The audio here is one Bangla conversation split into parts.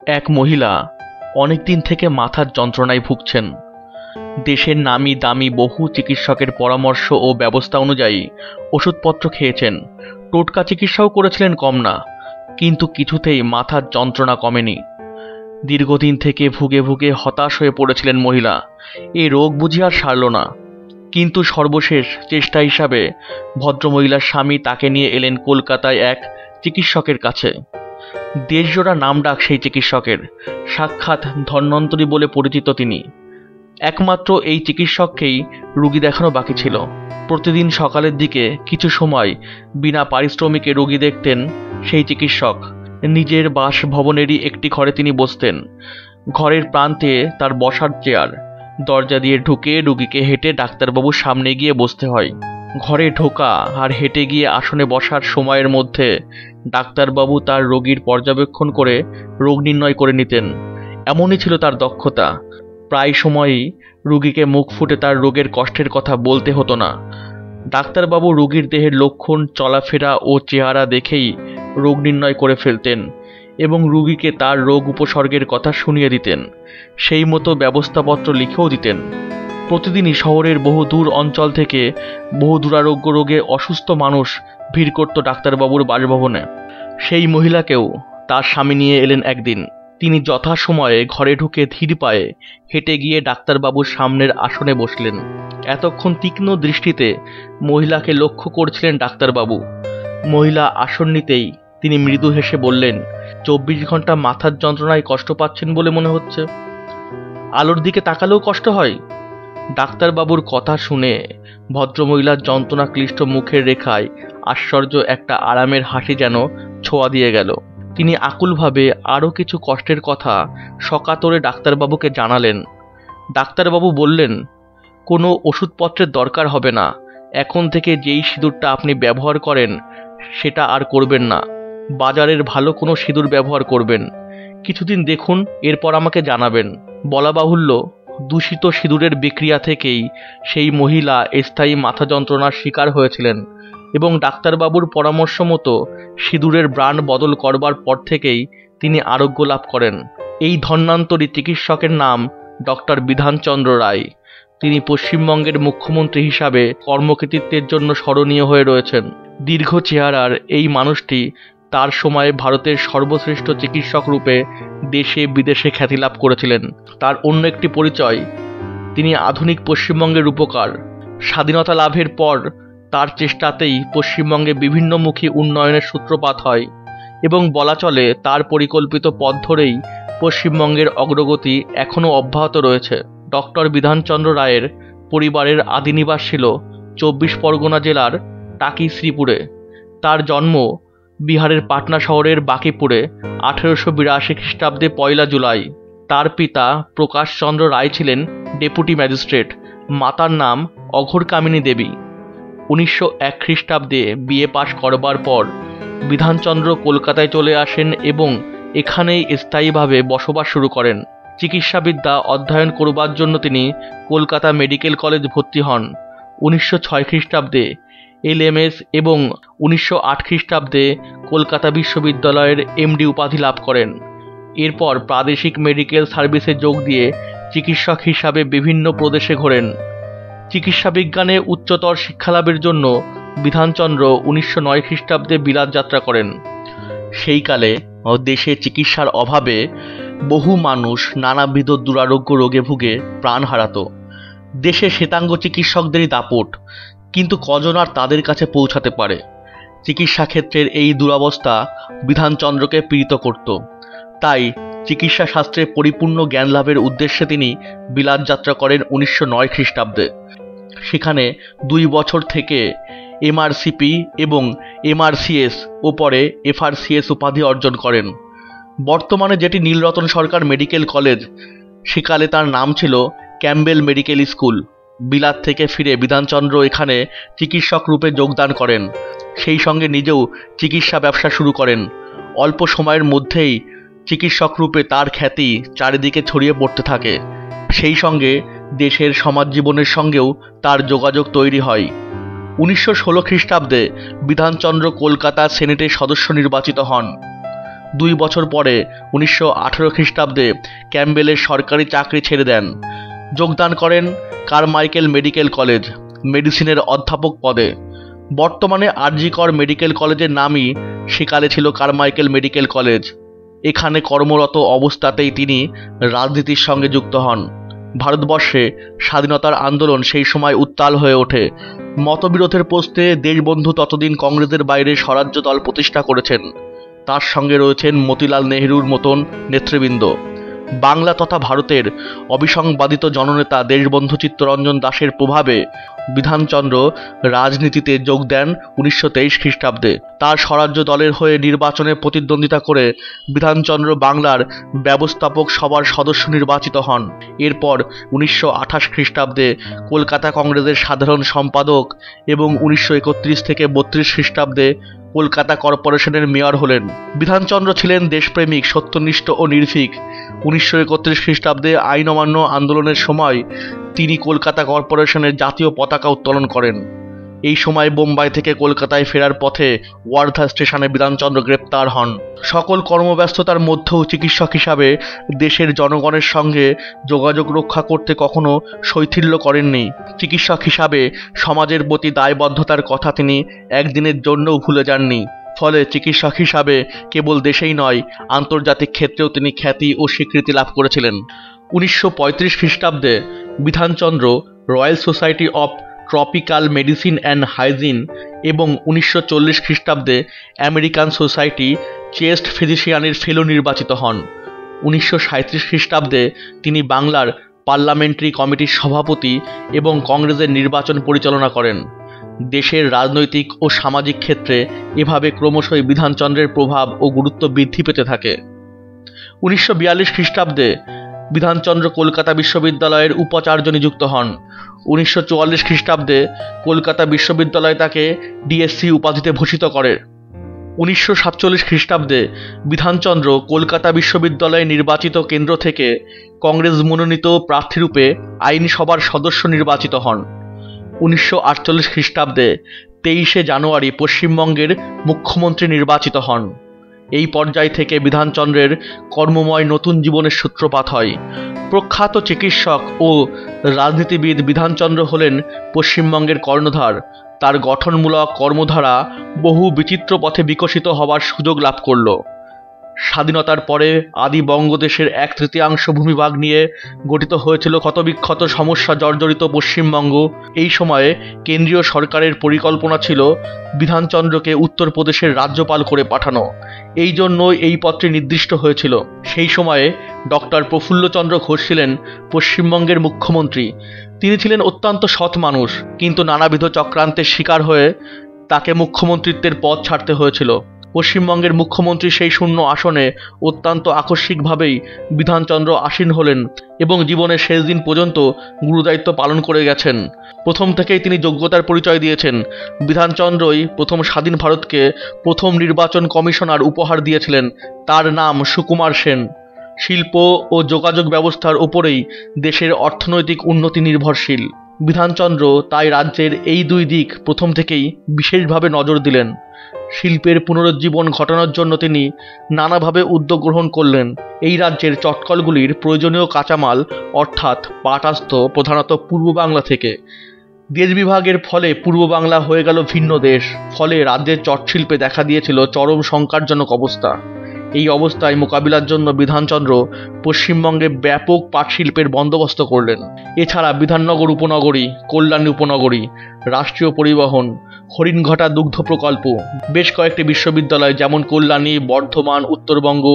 এক মহিলা অনেকদিন থেকে মাথার যন্ত্রণায় ভুগছেন। দেশের নামি দামি বহু চিকিৎসকের পরামর্শ ও ব্যবস্থা অনুযায়ী ওষুধপত্র খেয়েছেন, টোটকা চিকিৎসাও করেছিলেন কম না, কিন্তু কিছুতেই মাথার যন্ত্রণা কমেনি। দীর্ঘদিন থেকে ভুগে ভুগে হতাশ হয়ে পড়েছিলেন মহিলা। এই রোগ বুঝি আর সারল না, কিন্তু সর্বশেষ চেষ্টা হিসাবে ভদ্রমহিলার স্বামী তাকে নিয়ে এলেন কলকাতায় এক চিকিৎসকের কাছে। দেশজোড়া নামডাক সেই চিকিৎসকের, সাক্ষাৎ ধন্বন্তরী বলে পরিচিত তিনি। একমাত্র এই চিকিৎসককেই রোগী দেখানো বাকি ছিল। প্রতিদিন সকালের দিকে কিছু সময় বিনা পারিশ্রমিকে রোগী দেখতেন সেই চিকিৎসক। নিজের বাসভবনেরই একটি ঘরে তিনি বসতেন। ঘরের প্রান্তে তার বসার চেয়ার। দরজা দিয়ে ঢুকে রোগীকে হেঁটে ডাক্তারবাবুর সামনে গিয়ে বসতে হয়। ঘরে ঢোকা আর হেঁটে গিয়ে আসনে বসার সময়ের মধ্যে ডাক্তারবাবু তার রোগীর পর্যবেক্ষণ করে রোগ নির্ণয় করে নিতেন। এমনই ছিল তার দক্ষতা। প্রায় সময়ই রোগীকে মুখ ফুটে তার রোগের কষ্টের কথা বলতে হতো না। ডাক্তারবাবু রোগীর দেহের লক্ষণ, চলাফেরা ও চেহারা দেখেই রোগ নির্ণয় করে ফেলতেন এবং রোগীকে তার রোগ উপসর্গের কথা শুনিয়ে দিতেন। সেই মতো ব্যবস্থাপত্র লিখেও দিতেন। প্রতিদিনই শহরের বহু দূর অঞ্চল থেকে বহু দুরারোগ্য রোগে অসুস্থ মানুষ ভিড় করত ডাক্তারবাবুর বাসভবনে। সেই মহিলাকেও তার স্বামী নিয়ে এলেন একদিন। তিনি যথাসময়ে ঘরে ঢুকে ধীর পায়ে হেঁটে গিয়ে ডাক্তারবাবুর সামনের আসনে বসলেন। এতক্ষণ তীক্ষ্ণ দৃষ্টিতে মহিলাকে লক্ষ্য করছিলেন ডাক্তারবাবু। মহিলা আসন নিতেই তিনি মৃদু হেসে বললেন, 24 ঘন্টা মাথার যন্ত্রণায় কষ্ট পাচ্ছেন বলে মনে হচ্ছে। আলোর দিকে তাকালেও কষ্ট হয়? ডাক্তারবাবুর কথা শুনে ভদ্রমহিলার যন্ত্রণা ক্লিষ্ট মুখের রেখায় আশ্চর্য একটা আরামের হাসি যেন ছোঁয়া দিয়ে গেল। তিনি আকুলভাবে আরও কিছু কষ্টের কথা সকাতরে ডাক্তারবাবুকে জানালেন। ডাক্তারবাবু বললেন, কোনো ওষুধপত্রের দরকার হবে না। এখন থেকে যেই সিঁদুরটা আপনি ব্যবহার করেন সেটা আর করবেন না। বাজারের ভালো কোনো সিঁদুর ব্যবহার করবেন। কিছুদিন দেখুন, এরপর আমাকে জানাবেন। বলা বাহুল্য, দূষিত সিঁদুরের বিক্রিয়া থেকেই সেই মহিলা স্থায়ী মাথা যন্ত্রণার শিকার হয়েছিলেন এবং ডাক্তারবাবুর পরামর্শ মতো সিঁদুরের ব্র্যান্ড বদল করবার পর থেকেই তিনি আরোগ্য লাভ করেন। এই ধন্যান্তরী চিকিৎসকের নাম ডক্টর বিধানচন্দ্র রায়। তিনি পশ্চিমবঙ্গের মুখ্যমন্ত্রী হিসাবে কর্মকৃতিত্বের জন্য স্মরণীয় হয়ে রয়েছেন। দীর্ঘ চেহারার এই মানুষটি তার সময়ে ভারতের সর্বশ্রেষ্ঠ চিকিৎসক রূপে দেশে বিদেশে খ্যাতি লাভ করেছিলেন। তার অন্য একটি পরিচয়, তিনি আধুনিক পশ্চিমবঙ্গের রূপকার। স্বাধীনতা লাভের পর তার চেষ্টাতেই পশ্চিমবঙ্গে বিভিন্নমুখী উন্নয়নের সূত্রপাত হয় এবং বলা চলে তার পরিকল্পিত পথ ধরেই পশ্চিমবঙ্গের অগ্রগতি এখনও অব্যাহত রয়েছে। ডক্টর বিধানচন্দ্র রায়ের পরিবারের আদিনিবাস ছিল 24 পরগনা জেলার টাকি শ্রীপুরে। তার জন্ম বিহারের পাটনা শহরের বাঁকিপুরে 1882 খ্রিস্টাব্দে 1 জুলাই। তার পিতা প্রকাশচন্দ্র রায় ছিলেন ডেপুটি ম্যাজিস্ট্রেট। মাতার নাম অঘোরকামিনী দেবী। 1901 খ্রিস্টাব্দে বিএ পাশ করবার পর বিধানচন্দ্র কলকাতায় চলে আসেন এবং এখানেই স্থায়ীভাবে বসবাস শুরু করেন। চিকিৎসাবিদ্যা অধ্যয়ন করবার জন্য তিনি কলকাতা মেডিকেল কলেজ ভর্তি হন। 1906 খ্রিস্টাব্দে LMS এবং 1908 খ্রিস্টাব্দে কলকাতা বিশ্ববিদ্যালয়ের MD উপাধি লাভ করেন। এরপর প্রাদেশিক মেডিকেল সার্ভিসে যোগ দিয়ে চিকিৎসক হিসাবে বিভিন্ন প্রদেশে ঘোরেন। চিকিৎসা বিজ্ঞানে উচ্চতর শিক্ষালাভের জন্য বিধানচন্দ্র 1909 খ্রিস্টাব্দে বিলাত যাত্রা করেন। সেইকালে দেশে চিকিৎসার অভাবে বহু মানুষ নানাবিধ দুরারোগ্য রোগে ভুগে প্রাণ হারাত। দেশে শ্বেতাঙ্গ চিকিৎসকদেরই দাপট, কিন্তু কজন আর তাদের কাছে পৌঁছাতে পারে? চিকিৎসা ক্ষেত্রের এই দুরবস্থা বিধানচন্দ্রকে পীড়িত করত। তাই চিকিৎসা শাস্ত্রে পরিপূর্ণ জ্ঞান লাভের উদ্দেশ্যে তিনি বিলাত যাত্রা করেন 1909 খ্রিস্টাব্দে। সেখানে 2 বছর থেকে MRCP এবং MRCS ও পরে FRCS উপাধি অর্জন করেন। বর্তমানে যেটি নীলরতন সরকার মেডিকেল কলেজ, সেকালে তার নাম ছিল ক্যাম্বেল মেডিকেল স্কুল। বিলাত থেকে ফিরে বিধানচন্দ্র এখানে চিকিৎসক রূপে যোগদান করেন। সেই সঙ্গে নিজেও চিকিৎসা ব্যবসা শুরু করেন। অল্প সময়ের মধ্যেই চিকিৎসক রূপে তার খ্যাতি চারিদিকে ছড়িয়ে পড়তে থাকে। সেই সঙ্গে দেশের সমাজ জীবনের সঙ্গেও তার যোগাযোগ তৈরি হয়। 1916 খ্রিস্টাব্দে বিধানচন্দ্র কলকাতা সেনেটের সদস্য নির্বাচিত হন। 2 বছর পরে 1918 খ্রিস্টাব্দে ক্যাম্বেলের সরকারি চাকরি ছেড়ে দেন। যোগদান করেন কারমাইকেল মেডিকেল কলেজ, মেডিসিনের অধ্যাপক পদে। বর্তমানে আরজি কর মেডিকেল কলেজের নামই সেকালে ছিল কারমাইকেল মেডিকেল কলেজ। এখানে কর্মরত অবস্থাতেই তিনি রাজনীতির সঙ্গে যুক্ত হন। ভারতবর্ষে স্বাধীনতার আন্দোলন সেই সময় উত্তাল হয়ে ওঠে। মতবিরোধের প্রশ্নে দেশবন্ধু ততদিন কংগ্রেসের বাইরে স্বরাজ্য দল প্রতিষ্ঠা করেছেন। তার সঙ্গে রয়েছেন মতিলাল নেহরুর মতন নেতৃবৃন্দ। বাংলা তথা ভারতের অবিসংবাদিত জননেতা দেশবন্ধু চিত্তরঞ্জন দাসের প্রভাবে বিধানচন্দ্র রাজনীতিতে যোগ দেন 1923 খ্রিস্টাব্দে। তার স্বরাজ্য দলের হয়ে নির্বাচনে প্রতিদ্বন্দ্বিতা করে বিধানচন্দ্র বাংলার ব্যবস্থাপক সভার সদস্য নির্বাচিত হন। এরপর 1928 খ্রিস্টাব্দে কলকাতা কংগ্রেসের সাধারণ সম্পাদক এবং 1931 থেকে 32 খ্রিস্টাব্দে কলকাতা কর্পোরেশনের মেয়র হলেন। বিধানচন্দ্র ছিলেন দেশপ্রেমিক, সত্যনিষ্ঠ ও নির্ভীক। 1931 খ্রিস্টাব্দে আইন অমান্য আন্দোলনের সময় তিনি কলকাতা কর্পোরেশনের জাতীয় পতাকা উত্তোলন করেন। এই সময় বোম্বাই থেকে কলকাতায় ফেরার পথে ওয়ার্ধা স্টেশনে বিধানচন্দ্র গ্রেপ্তার হন। সকল কর্মব্যস্ততার মধ্যেও চিকিৎসক হিসাবে দেশের জনগণের সঙ্গে যোগাযোগ রক্ষা করতে কখনো শৈথিল্য করেননি। চিকিৎসক হিসাবে সমাজের প্রতি দায়বদ্ধতার কথা তিনি একদিনের জন্যও ভুলে যাননি। ফলে চিকিৎসক হিসাবে কেবল দেশেই নয়, আন্তর্জাতিক ক্ষেত্রেও তিনি খ্যাতি ও স্বীকৃতি লাভ করেছিলেন। 1935 খ্রিস্টাব্দে Bidhan Chandra Royal Society of Tropical Medicine and Hygiene এবং 1940 খ্রিস্টাব্দে আমেরিকান সোসাইটি চেস্ট ফিজিশিয়ানের ফেলো নির্বাচিত হন। 1937 খ্রিস্টাব্দে তিনি বাংলার পার্লামেন্টারি কমিটির সভাপতি এবং কংগ্রেসের নির্বাচন পরিচালনা করেন। দেশের রাজনৈতিক ও সামাজিক ক্ষেত্রে এভাবে ক্রমশই বিধানচন্দ্রের প্রভাব ও গুরুত্ব বৃদ্ধি পেতে থাকে। 1942 খ্রিস্টাব্দে বিধানচন্দ্র কলকাতা বিশ্ববিদ্যালয়ের উপাচার্য নিযুক্ত হন। 1944 খ্রিস্টাব্দে কলকাতা বিশ্ববিদ্যালয় তাকে ডিএসসি উপাধিতে ভূষিত করে। 1947 খ্রিস্টাব্দে বিধানচন্দ্র কলকাতা বিশ্ববিদ্যালয়ে নির্বাচিত কেন্দ্র থেকে কংগ্রেস মনোনীত প্রার্থীরূপে আইনসভার সদস্য নির্বাচিত হন। 1948 খ্রিস্টাব্দে 23শে জানুয়ারি পশ্চিমবঙ্গের মুখ্যমন্ত্রী নির্বাচিত হন। এই পর্যায় থেকে বিধানচন্দ্রের কর্মময় নতুন জীবনের সূত্রপাত হয়। প্রখ্যাত চিকিৎসক ও রাজনীতিবিদ বিধানচন্দ্র হলেন পশ্চিমবঙ্গের কর্ণধার। তার গঠনমূলক কর্মধারা বহু বিচিত্র পথে বিকশিত হওয়ার সুযোগ লাভ করল। স্বাধীনতার পরে আদি বঙ্গদেশের 1/3 ভূমিভাগ নিয়ে গঠিত হয়েছিল ক্ষতবিক্ষত সমস্যা জর্জরিত পশ্চিমবঙ্গ। এই সময়ে কেন্দ্রীয় সরকারের পরিকল্পনা ছিল বিধানচন্দ্রকে উত্তরপ্রদেশের রাজ্যপাল করে পাঠানো। এই জন্য এই পত্রে নির্দিষ্ট হয়েছিল। সেই সময়ে ডক্টর প্রফুল্লচন্দ্র ঘোষ ছিলেন পশ্চিমবঙ্গের মুখ্যমন্ত্রী। তিনি ছিলেন অত্যন্ত সৎ মানুষ, কিন্তু নানাবিধ চক্রান্তের শিকার হয়ে তাকে মুখ্যমন্ত্রিত্বের পদ ছাড়তে হয়েছিল। পশ্চিমবঙ্গের মুখ্যমন্ত্রী সেই শূন্য আসনে অত্যন্ত আকস্মিকভাবেই বিধানচন্দ্র আসীন হলেন এবং জীবনের শেষ দিন পর্যন্ত গুরুদায়িত্ব পালন করে গেছেন। প্রথম থেকেই তিনি যোগ্যতার পরিচয় দিয়েছেন। বিধানচন্দ্রই প্রথম স্বাধীন ভারতকে প্রথম নির্বাচন কমিশনার উপহার দিয়েছিলেন। তার নাম সুকুমার সেন। শিল্প ও যোগাযোগ ব্যবস্থার উপরেই দেশের অর্থনৈতিক উন্নতি নির্ভরশীল। বিধানচন্দ্র তাই রাজ্যের এই দুই দিক প্রথম থেকেই বিশেষভাবে নজর দিলেন। শিল্পের পুনরুজ্জীবন ঘটানোর জন্য তিনি নানাভাবে উদ্যোগ গ্রহণ করলেন। এই রাজ্যের চটকলগুলির প্রয়োজনীয় কাঁচামাল অর্থাৎ পাট আসত প্রধানত পূর্ব বাংলা থেকে। দেশ বিভাগের ফলে পূর্ব বাংলা হয়ে গেল ভিন্ন দেশ। ফলে রাজ্যের চটশিল্পে দেখা দিয়েছিল চরম শঙ্কাজনক অবস্থা। এই অবস্থায় মোকাবিলার জন্য বিধানচন্দ্র পশ্চিমবঙ্গে ব্যাপক পাট শিল্পের বন্দোবস্ত করলেন। এছাড়া বিধাননগর উপনগরী, কল্যাণী উপনগরী, রাষ্ট্রীয় পরিবহন, হরিণঘাটা দুগ্ধ প্রকল্প, বেশ কয়েকটি বিশ্ববিদ্যালয় যেমন কল্যাণী, বর্ধমান, উত্তরবঙ্গ,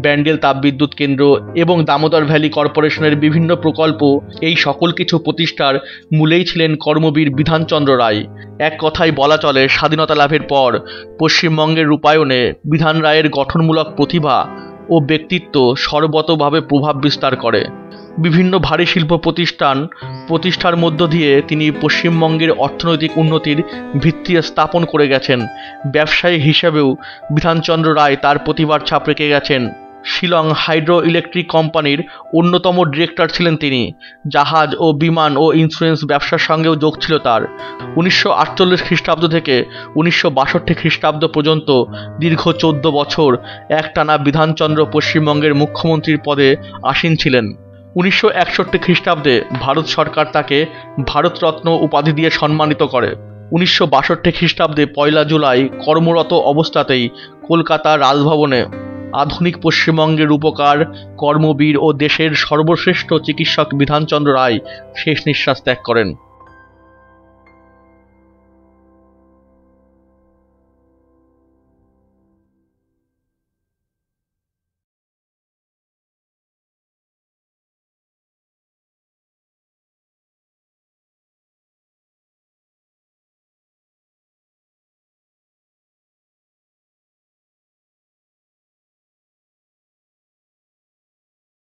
ব্যান্ডেল তাপবিদ্যুৎ কেন্দ্র এবং দামোদর ভ্যালি কর্পোরেশনের বিভিন্ন প্রকল্প, এই সকল কিছু প্রতিষ্ঠার মূলেই ছিলেন কর্মবীর বিধানচন্দ্র রায়। এক কথায় বলা চলে, স্বাধীনতা লাভের পর পশ্চিমবঙ্গের রূপায়ণে বিধান রায়ের গঠনমূলক প্রতিভা ও ব্যক্তিত্ব সর্বতোভাবে প্রভাব বিস্তার করে। বিভিন্ন ভারী শিল্প প্রতিষ্ঠার মধ্য দিয়ে তিনি পশ্চিমবঙ্গের অর্থনৈতিক উন্নতির ভিত্তি স্থাপন করে গেছেন। ব্যবসায়ী হিসেবেও বিধানচন্দ্র রায় তার প্রতিভার ছাপ রেখে গেছেন। শিলং হাইড্রো ইলেকট্রিক কোম্পানির অন্যতম ডিরেক্টর ছিলেন তিনি। জাহাজ ও বিমান ও ইন্স্যুরেন্স ব্যবসার সঙ্গেও যোগ ছিল তার। 1948 খ্রিস্টাব্দ থেকে 1962 খ্রিস্টাব্দ পর্যন্ত দীর্ঘ 14 বছর একটানা বিধানচন্দ্র পশ্চিমবঙ্গের মুখ্যমন্ত্রীর পদে আসীন ছিলেন। 1961 খ্রিস্টাব্দে ভারত সরকার তাকে ভারতরত্ন উপাধি দিয়ে সম্মানিত করে। 1962 খ্রিস্টাব্দে 1 জুলাই কর্মরত অবস্থাতেই কলকাতা রাজভবনে আধুনিক পশ্চিমবঙ্গের রূপকার, কর্মবীর ও দেশের সর্বশ্রেষ্ঠ চিকিৎসক বিধানচন্দ্র রায় শেষ নিঃশ্বাস ত্যাগ করেন।